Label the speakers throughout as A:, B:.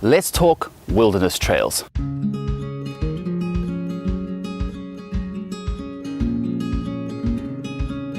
A: let's talk wilderness trails.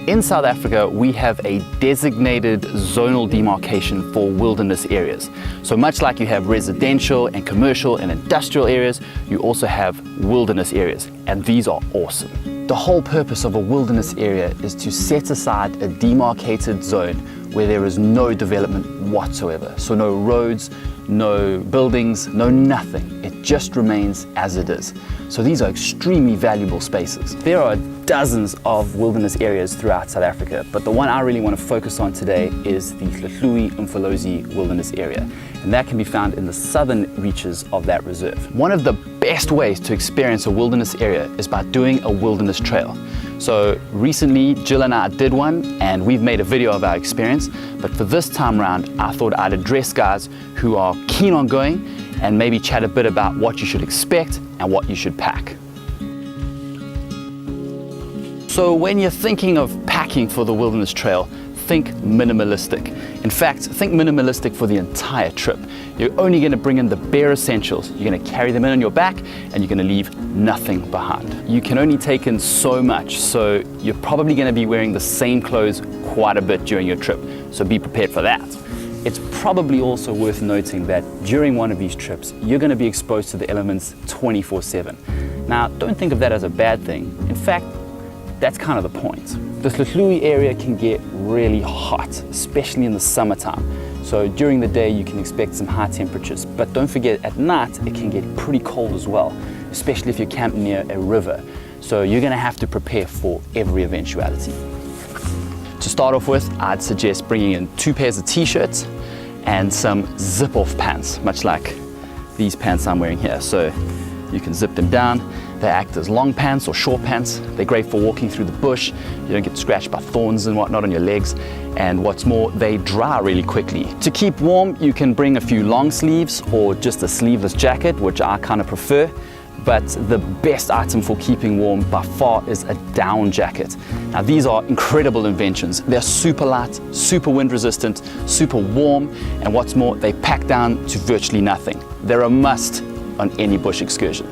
A: In South Africa, we have a designated zonal demarcation for wilderness areas. So much like you have residential and commercial and industrial areas, you also have wilderness areas, and these are awesome. The whole purpose of a wilderness area is to set aside a demarcated zone where there is no development whatsoever. So no roads, no buildings, no nothing. It just remains as it is. So these are extremely valuable spaces. There are dozens of wilderness areas throughout South Africa, but the one I really want to focus on today is the Unported Wilderness Area, and that can be found in the southern reaches of that reserve. One of the best ways to experience a wilderness area is by doing a wilderness trail. So recently, Jill and I did one, and we've made a video of our experience, but for this time around, I thought I'd address guys who are keen on going and maybe chat a bit about what you should expect and what you should pack. So when you're thinking of packing for the wilderness trail, think minimalistic. In fact, think minimalistic for the entire trip. You're only going to bring in the bare essentials. You're going to carry them in on your back, and you're going to leave nothing behind. You can only take in so much, so you're probably going to be wearing the same clothes quite a bit during your trip, so be prepared for that. It's probably also worth noting that during one of these trips, you're going to be exposed to the elements 24/7. Now, don't think of that as a bad thing. In fact, that's kind of the point. The Unported area can get really hot, especially in the summertime. So during the day you can expect some high temperatures, but don't forget at night it can get pretty cold as well, especially if you're camped near a river. So you're gonna have to prepare for every eventuality. To start off with, I'd suggest bringing in 2 pairs of t-shirts and some zip-off pants, much like these pants I'm wearing here. So you can zip them down. They act as long pants or short pants. They're great for walking through the bush. You don't get scratched by thorns and whatnot on your legs. And what's more, they dry really quickly. To keep warm, you can bring a few long sleeves or just a sleeveless jacket, which I kind of prefer. But the best item for keeping warm by far is a down jacket. Now these are incredible inventions. They're super light, super wind resistant, super warm, and what's more, they pack down to virtually nothing. They're a must on any bush excursion.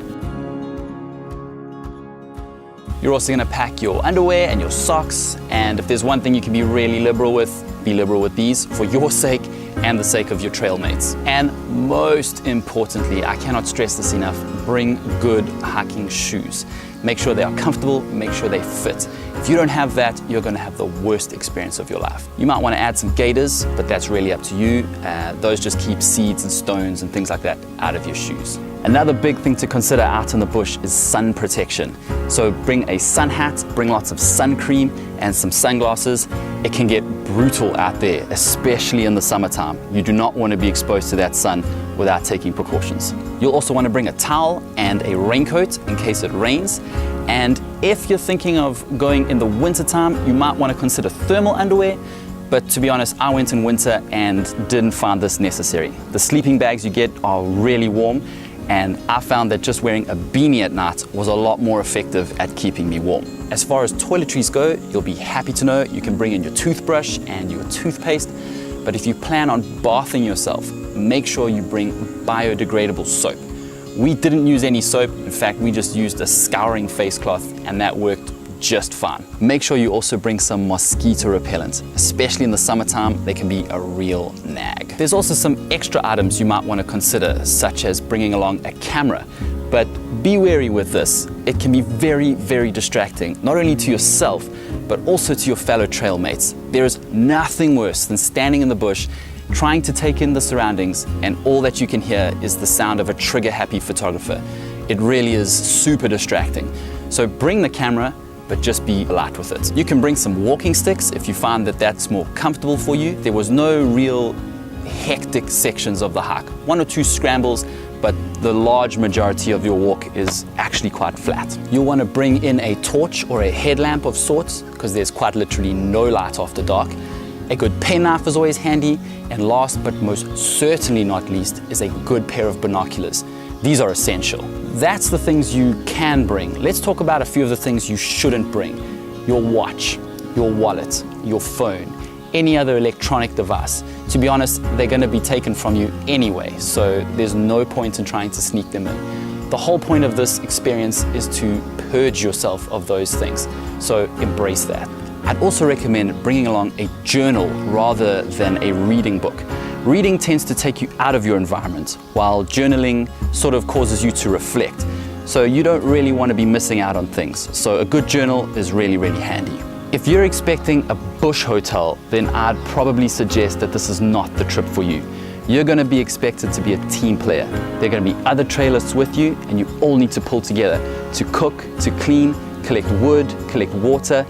A: You're also gonna pack your underwear and your socks, and if there's one thing you can be really liberal with, be liberal with these for your sake and the sake of your trail mates. And most importantly, I cannot stress this enough, bring good hiking shoes. Make sure they are comfortable, make sure they fit. If you don't have that, you're gonna have the worst experience of your life. You might wanna add some gaiters, but that's really up to you. Those just keep seeds and stones and things like that out of your shoes. Another big thing to consider out in the bush is sun protection. So bring a sun hat, bring lots of sun cream and some sunglasses. It can get brutal out there, especially in the summertime. You do not want to be exposed to that sun without taking precautions. You'll also want to bring a towel and a raincoat in case it rains. And if you're thinking of going in the wintertime, you might want to consider thermal underwear. But to be honest, I went in winter and didn't find this necessary. The sleeping bags you get are really warm, and I found that just wearing a beanie at night was a lot more effective at keeping me warm. As far as toiletries go, you'll be happy to know you can bring in your toothbrush and your toothpaste, but if you plan on bathing yourself, make sure you bring biodegradable soap. We didn't use any soap. In fact, we just used a scouring face cloth, and that worked just fine. Make sure you also bring some mosquito repellent, especially in the summertime. They can be a real nag. There's also some extra items you might want to consider, such as bringing along a camera, but be wary with this. It can be very, very distracting, not only to yourself, but also to your fellow trail mates. There is nothing worse than standing in the bush, trying to take in the surroundings, and all that you can hear is the sound of a trigger-happy photographer. It really is super distracting. So bring the camera, but just be light with it. You can bring some walking sticks if you find that that's more comfortable for you. There was no real hectic sections of the hike. 1 or 2 scrambles, but the large majority of your walk is actually quite flat. You'll want to bring in a torch or a headlamp of sorts, because there's quite literally no light after dark. A good penknife is always handy, and last but most certainly not least is a good pair of binoculars. These are essential. That's the things you can bring. Let's talk about a few of the things you shouldn't bring. Your watch, your wallet, your phone, any other electronic device. To be honest, they're going to be taken from you anyway, so there's no point in trying to sneak them in. The whole point of this experience is to purge yourself of those things, so embrace that. I'd also recommend bringing along a journal rather than a reading book. Reading tends to take you out of your environment, while journaling sort of causes you to reflect. So you don't really want to be missing out on things. So a good journal is really, really handy. If you're expecting a bush hotel, then I'd probably suggest that this is not the trip for you. You're going to be expected to be a team player. There are going to be other trailers with you, and you all need to pull together to cook, to clean, collect wood, collect water.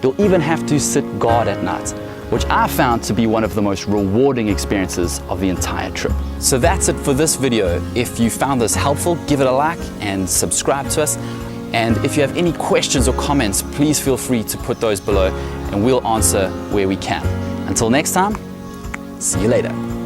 A: You'll even have to sit guard at night, which I found to be one of the most rewarding experiences of the entire trip. So that's it for this video. If you found this helpful, give it a like and subscribe to us. And if you have any questions or comments, please feel free to put those below and we'll answer where we can. Until next time, see you later.